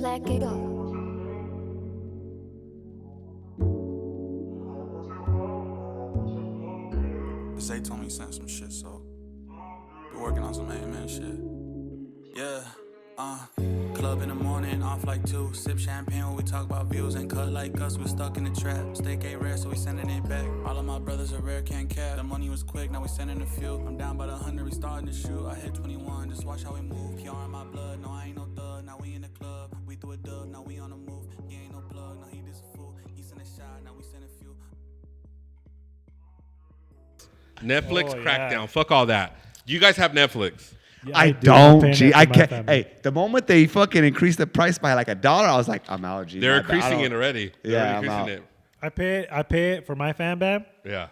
Black Cable. Zay told me he sent some shit, so be working on some man shit. Yeah, club in the morning, off like 2. Sip champagne when we talk about views and cut like us. We stuck in the trap. Steak ain't rare, so we sending it back. All of my brothers are rare, can't cap. The money was quick, now we sending a few. I'm down by the 100, we starting to shoot. I hit 21, just watch how we move. PR in my blood, no I ain't no thug. Now we in the club, we threw a dub, now we on the move. He ain't no plug, no he just a fool. He sent a shot, now we send a few. Netflix crackdown. Fuck all that. You guys have Netflix. Yeah, I do. I'm don't, paying G. that I for my can't. family. Hey, the moment they fucking increased the price by like $1, I was like, I'm out, G. They're I increasing don't- it already. They're Yeah, I'm increasing out. it. I pay it for my fan band. Yeah.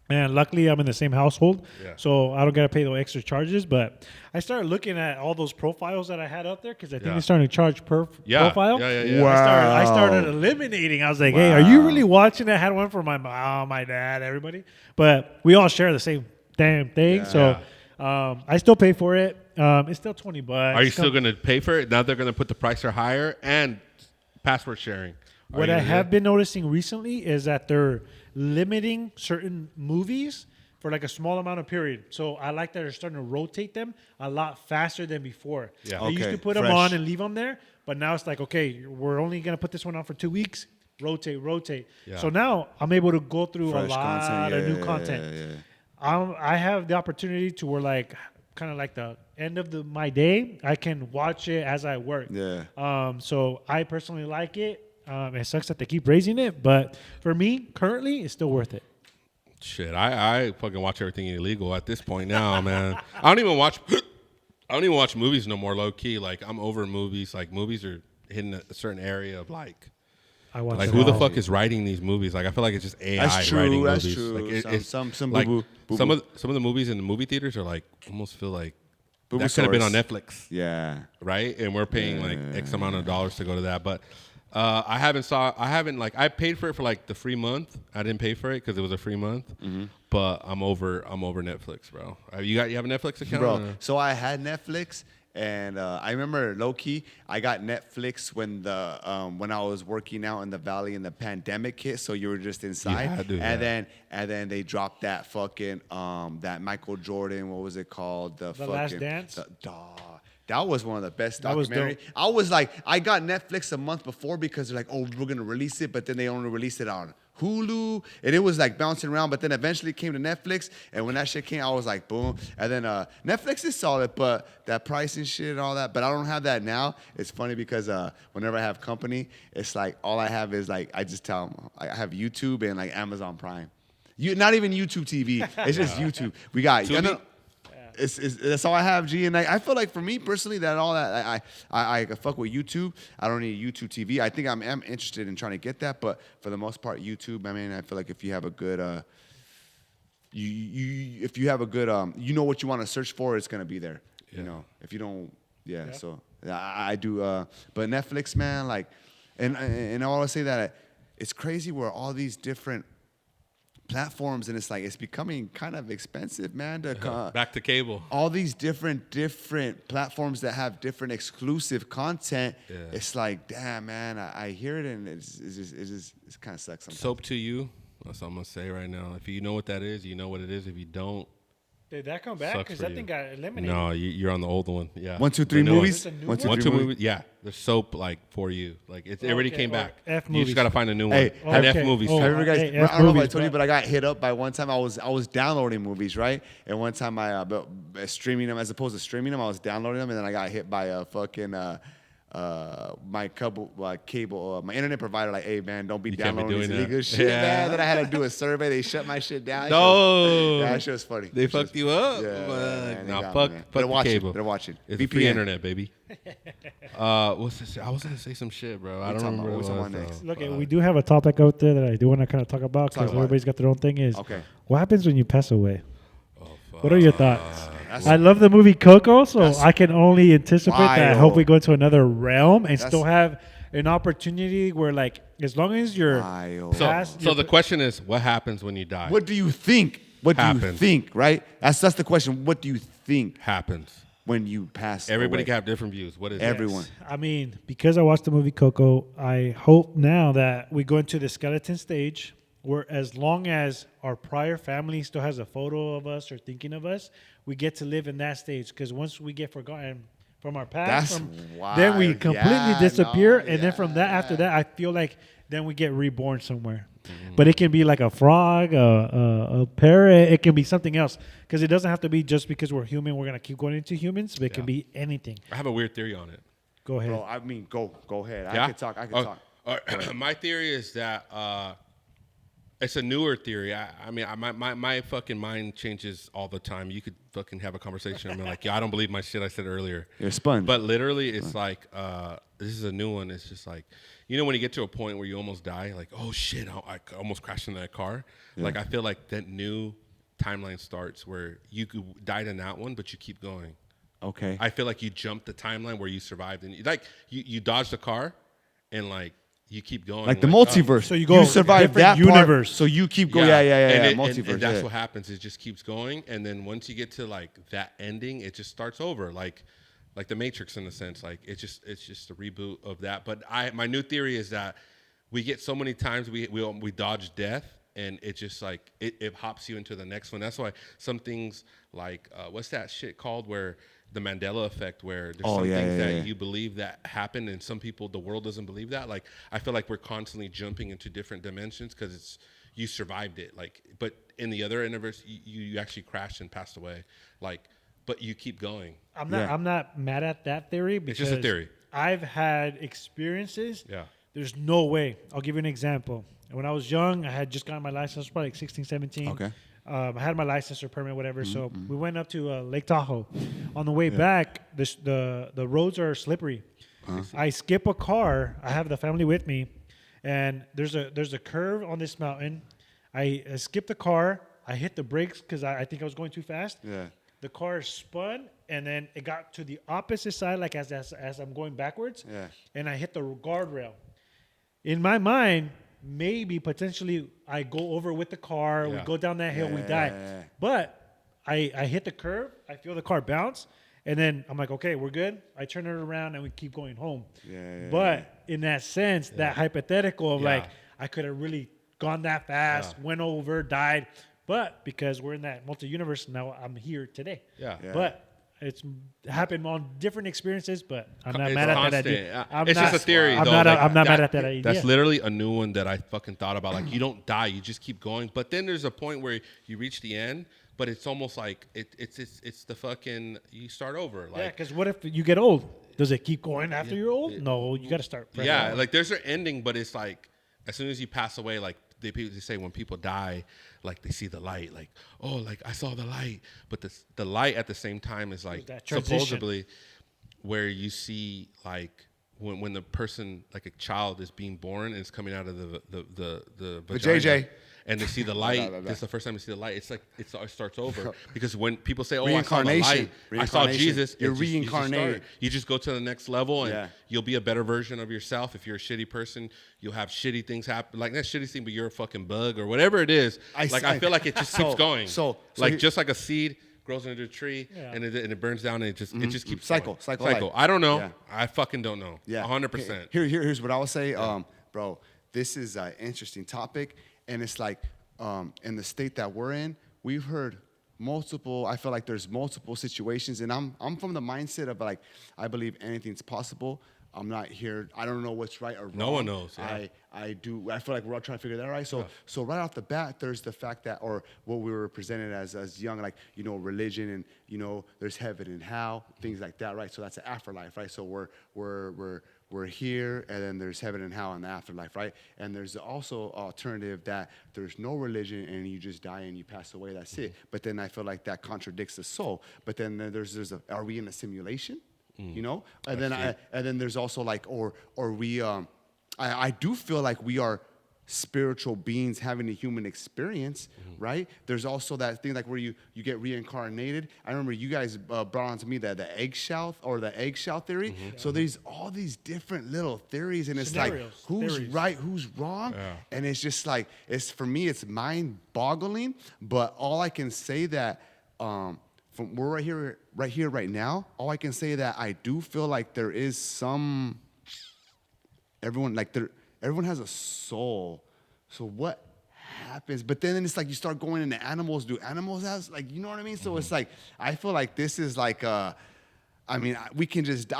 And luckily, I'm in the same household, Yeah. so I don't got to pay those extra charges. But I started looking at all those profiles that I had out there because I think Yeah. they're starting to charge per profile. Yeah. Wow. I started eliminating. I was like, hey, are you really watching? I had one for my mom, my dad, everybody. But we all share the same damn thing. So I still pay for it. It's still $20. Are you still going to pay for it? Now they're going to put the price higher and password sharing. What I have been noticing recently is that they're limiting certain movies for like a small amount of period. So I like that they're starting to rotate them a lot faster than before. Yeah. They used Okay, to put them fresh. on and leave them there, but now it's like, okay, we're only going to put this one on for 2 weeks. Rotate. Yeah. So now I'm able to go through Fresh a lot content, of new yeah, content. yeah. I have the opportunity to where like kind of like the end of my day, I can watch it as I work. Yeah. So I personally like it. It sucks that they keep raising it, but for me, currently, it's still worth it. Shit, I fucking watch everything illegal at this point now, man. I don't even watch movies no more, low key. Like I'm over movies. Like movies are hitting a certain area of like I watch like it who the all. fuck is writing these movies? Like I feel like it's just AI That's true, writing that's movies. true. Like it's Some like boo-boo. some of the movies in the movie theaters are like almost feel like Boo-boo that could have been on source. Netflix, Yeah. right? And we're paying like X amount of dollars to go to that, but. I I paid for it for like the free month. I didn't pay for it because it was a free month. But I'm over Netflix, bro. You have a Netflix account, Bro, so I had Netflix, and I remember low key, I got Netflix when I was working out in the valley and the pandemic hit. So you were just inside, had to, and then they dropped that fucking that Michael Jordan. What was it called? The fucking Last Dance? That was one of the best That was documentaries. dope. I was like, I got Netflix a month before because they're like, oh, we're gonna release it, but then they only released it on Hulu, and it was like bouncing around. But then eventually it came to Netflix, and when that shit came, I was like, boom. And then Netflix is solid, but that price and shit and all that. But I don't have that now. It's funny because whenever I have company, it's like all I have is like I just tell them I have YouTube and like Amazon Prime. Not even YouTube TV. It's just YouTube. We got. Tubi? That's all I have, G. And I feel like for me personally, that all that I fuck with YouTube. I don't need YouTube TV. I think I'm interested in trying to get that, but for the most part, YouTube. I mean, I feel like if you have a good, if you have a good, you know what you want to search for, it's gonna be there. Yeah. You know, if you don't, yeah. So I do. But Netflix, man, like, and I always say that it's crazy where all these different platforms, and it's like it's becoming kind of expensive, man. To back to cable. all these different platforms that have different exclusive content. Yeah. It's like, damn, man, I hear it and it kind of sucks sometimes. Soap to you. That's all I'm gonna say right now. If you know what that is, you know what it is. If you don't, Did that come back? Sucks Because for that you. thing got eliminated. no, you're on the old one. Yeah. 1, 2, 3 The new one. movies. Is this a new 1, 2, One, 3 two movies. movies. Yeah, there's soap like for you. Like it already Okay, came or back. F You movies. just gotta find a new one. Hey, And okay. F movies. Oh, Have you ever guys? hey, I don't know if I movies, told you, but- but I got hit up by one time. I was downloading movies, right? And one time I streaming them as opposed to streaming them, I was downloading them, and then I got hit by a fucking my cable, my internet provider. Like, hey man, don't be You can't be downloading this doing that. illegal shit, Yeah. man. Then I had to do a survey. They shut my shit down. No. Yeah, that shit was funny. They That shit fucked was- you up. Yeah, man. man, they Nah, got me, fuck man. the They're watching. cable. They're watching. It's a free VPN. internet, baby. What's this? I was gonna say some shit, bro. I don't talking remember about? what What's it on was. next? though. Look, Fuck. we do have a topic out there that I do want to kind of talk about Talk because about everybody's got their own thing. Is Okay. what happens when you pass away? Oh, fuck. What are your thoughts? That's- I love the movie Coco, so That's I can only anticipate that. I hope wild. we go into another realm and That's- still have an opportunity where, like, as long as you're Wild. past, So the question is, what happens when you die? What do you think? What do you Happens. think? Right? That's the question. What do you think? happens? when you pass Everybody away? can have different views. What is Everyone. it? I mean, because I watched the movie Coco, I hope now that we go into the skeleton stage where as long as our prior family still has a photo of us or thinking of us, we get to live in that stage. Because once we get forgotten from our past, That's then we wild. completely Yeah, disappear. no, And then from that, after yeah. that, I feel like then we get reborn somewhere. But it can be like a frog, a parrot. It can be something else. Because it doesn't have to be just because we're human, we're going to keep going into humans. But it can be anything. I have a weird theory on it. Go ahead. Bro, I mean, go ahead. Yeah? I can talk. My theory is that it's a newer theory. My fucking mind changes all the time. You could fucking have a conversation. I'm like, yeah, I don't believe my shit I said earlier. You're a sponge. But literally, it's like, this is a new one. It's just like, when you get to a point where you almost die, like, oh shit, I almost crashed in that car. Yeah. Like, I feel like that new timeline starts where you died in that one, but you keep going. Okay. I feel like you jumped the timeline where you survived, and you dodged the car, and like you keep going. Like the multiverse. So you go survive different that part, universe. so you keep going. Yeah. Yeah. And Multiverse. and that's yeah. what happens. It just keeps going, and then once you get to like that ending, it just starts over, like the Matrix in a sense. Like it's just a reboot of that. But my new theory is that we get so many times we dodge death, and it just like it hops you into the next one. That's why some things like what's that shit called where the Mandela effect, where there's some things that you believe that happen, and some people, the world doesn't believe that. Like I feel like we're constantly jumping into different dimensions because it's you survived it. Like, but in the other universe, you actually crashed and passed away. Like, but you keep going. I'm not mad at that theory because just a theory. I've had experiences. Yeah. There's no way. I'll give you an example. When I was young, I had just gotten my license, probably like 16, 17. Okay. I had my license or permit, whatever. So we went up to Lake Tahoe. On the way back, the roads are slippery. I skip a car. I have the family with me, and there's a curve on this mountain. I skip the car. I hit the brakes because I think I was going too fast. Yeah. The car spun, and then it got to the opposite side, like as I'm going backwards. Yeah. And I hit the guardrail. In my mind, maybe potentially I go over with the car, we go down that hill, we die. Yeah. But I hit the curve, I feel the car bounce, and then I'm like, okay, we're good. I turn it around and we keep going home. But in that sense, that hypothetical of like, I could have really gone that fast, went over, died. But because we're in that multi-universe, now I'm here today. Yeah. But it's happened on different experiences, but I'm not It's mad at that constant. idea. It's just a theory, I'm though. not, Like, I'm not mad that- at that idea. That's literally a new one that I fucking thought about. Like, you don't die, you just keep going. But then there's a point where you reach the end, but it's almost like it's the fucking you start over. Like, Yeah, because what if you get old? Does it keep going after you're old? No, you got to start. fresh. yeah, like there's an ending, but it's like as soon as you pass away, like they say when people die, like they see the light, like oh, like I saw the light, but the light at the same time is like that transition. supposedly where you see like when the person like a child is being born and it's coming out of the vagina, JJ. and they see the light. Blah. This is the first time they see the light. It's like it starts over because when people say, "Oh, I saw the Reincarnation. light, I saw Reincarnation. Jesus," You're it's just- reincarnated. You just go to the next level, and Yeah. you'll be a better version of yourself. If you're a shitty person, you'll have shitty things happen. Like not shitty thing, but you're a fucking bug or whatever it is. I feel like it just keeps going. So like here- just like a seed grows into a tree Yeah. and it burns down and it just keeps Cycle, going. cycle life. I don't know. Yeah. I fucking don't know. Yeah, 100%. Here's what I would say, bro. This is an interesting topic, and it's like in the state that we're in, we've heard multiple. I feel like there's multiple situations, and I'm from the mindset of like I believe anything's possible. I'm not here. I don't know what's right or wrong. No one knows, yeah. I do. I feel like we're all trying to figure that out, right. So right off the bat, there's the fact that, or what we were presented as young, like religion, and there's heaven and hell, things like that, right. So that's an afterlife, right. So we're here, and then there's heaven and hell in the afterlife, right. And there's also alternative that there's no religion and you just die and you pass away. That's it. But then I feel like that contradicts the soul. But then there's are we in a simulation? And then there's also like, or we, I do feel like we are spiritual beings having a human experience, right? There's also that thing like where you get reincarnated. I remember you guys brought on to me the eggshell theory. So there's all these different little theories, and it's Scenarios, like who's theories. right, who's wrong, and it's just like for me it's mind-boggling. But all I can say that. from we're right here, right now, all I can say that I do feel like there is some. Everyone has a soul. So what happens? But then it's like you start going into animals. Do animals have like, you know what I mean? So it's like I feel like this is like we can just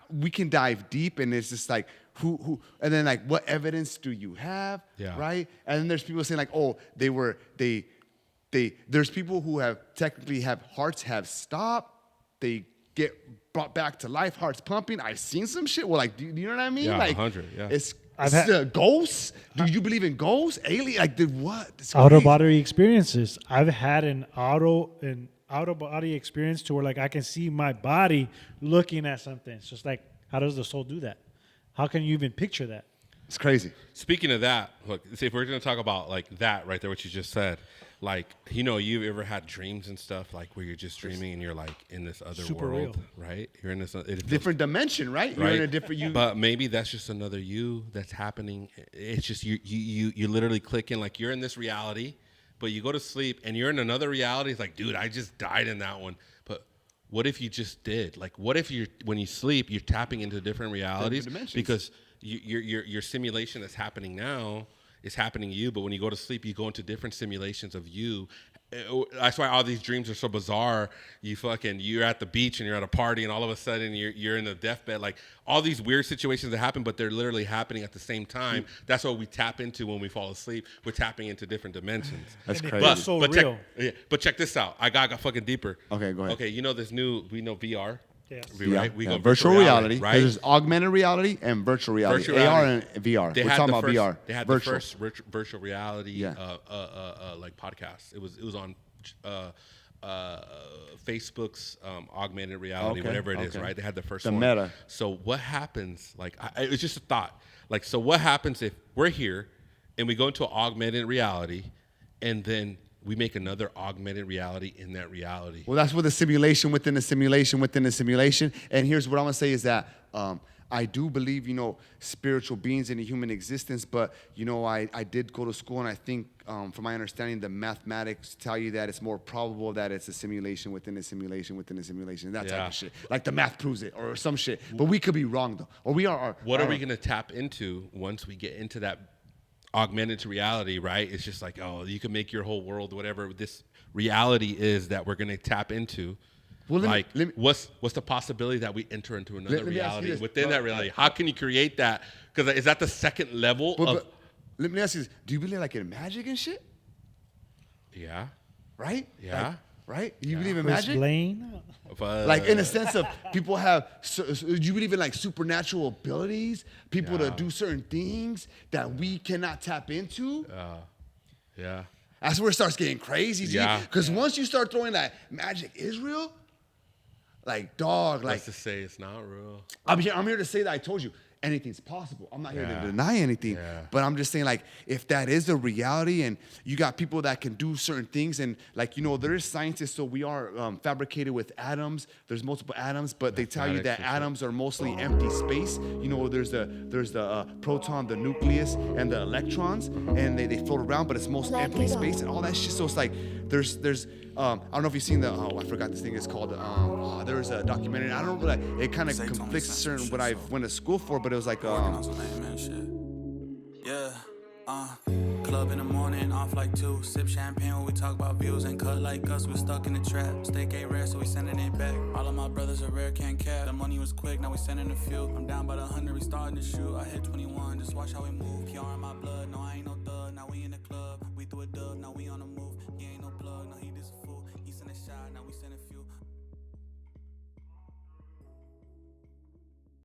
we can dive deep, and it's just like who and then like what evidence do you have? Yeah. Right? And then there's people saying like, oh, there's people who have technically have hearts have stopped. They get brought back to life, hearts pumping. I've seen some shit. Well, like, do you know what I mean? Yeah, like 100. Yeah. It's I've had ghosts. Do you believe in ghosts? Alien? Like, what? It's out of crazy. body experiences. I've had an out of body experience to where like I can see my body looking at something. It's just like, how does the soul do that? How can you even picture that? It's crazy. Speaking of that, look, see, if we're going to talk about like that right there, what you just said, like, you know, you've ever had dreams and stuff like where you're just dreaming and you're like in this other Super world, real. right? You're in this it feels- Different dimension, right? You're right? in a different you. But maybe that's just another you that's happening. It's just you literally click in like you're in this reality, but you go to sleep and you're in another reality. It's like, dude, I just died in that one. But what if you just did? Like, what if when you sleep, you're tapping into different realities dimensions. because your simulation that's happening now is happening to you, but when you go to sleep, you go into different simulations of you. That's why all these dreams are so bizarre. You're at the beach and you're at a party, and all of a sudden you're in a deathbed. Like all these weird situations that happen, but they're literally happening at the same time. That's what we tap into when we fall asleep. We're tapping into different dimensions. That's And it crazy. feels so real. But check this out. I got fucking deeper. Okay, go ahead. Okay, you know we know VR. Yes. Right? We go virtual reality. right? There's augmented reality and virtual reality. Virtual AR reality. and VR. They We're had talking the about first, VR. They had virtual. the first virtual reality Yeah. like podcast. It was on Facebook's augmented reality, Okay, whatever it is, okay. right? They had the first The one. Meta. So what happens? Like, it was just a thought. Like, so what happens if we're here and we go into an augmented reality, and then we make another augmented reality in that reality? Well, that's with a simulation within a simulation within a simulation. And here's what I'm gonna say is that I do believe, spiritual beings in a human existence, but I did go to school, and I think from my understanding, the mathematics tell you that it's more probable that it's a simulation within a simulation within a simulation, that type of shit. Like the math proves it, or some shit. But we could be wrong though, or we are. What are we gonna tap into once we get into that augmented reality, right? It's just like, oh, you can make your whole world whatever this reality is that we're gonna tap into. Well, let me- what's the possibility that we enter into another Let me ask you reality this. within that reality? How can you create that? Because is that the second level of? But let me ask you this: do you believe like in magic and shit? Yeah. Right? Yeah. Like, right? Do you believe in Chris magic? Blaine. Like in a sense of people have, do you believe in like supernatural abilities? People to do certain things that we cannot tap into? Yeah. That's where it starts getting crazy, G. Yeah. Because once you start throwing that magic is real, like dog, like Let's just say it's not real. I'm here to say that I told you anything's possible. I'm not here Yeah. to deny anything, Yeah. but I'm just saying like if that is a reality and you got people that can do certain things and like there is scientists, so we are fabricated with atoms. There's multiple atoms, but they tell you that Mathematics and shit. atoms are mostly empty space. There's the proton, the nucleus, and the electrons, and they float around, but it's mostly empty space and all that shit. So it's like there's I don't know if you've seen I forgot this thing is called there was a documentary. I don't know, like it kind of Say Tony conflicts Sensor certain shit, what I so. went to school for, but it was like Working on some man shit. Yeah. Club in the morning, off like 2. Sip champagne when we talk about views and cut like us. We stuck in the trap. Steak ain't rare, so we sending it back. All of my brothers are rare, can't cap. The money was quick, now we sending a few. I'm down by the 100, we starting to shoot. I hit 21, just watch how we move. PR in my blood, no, I ain't no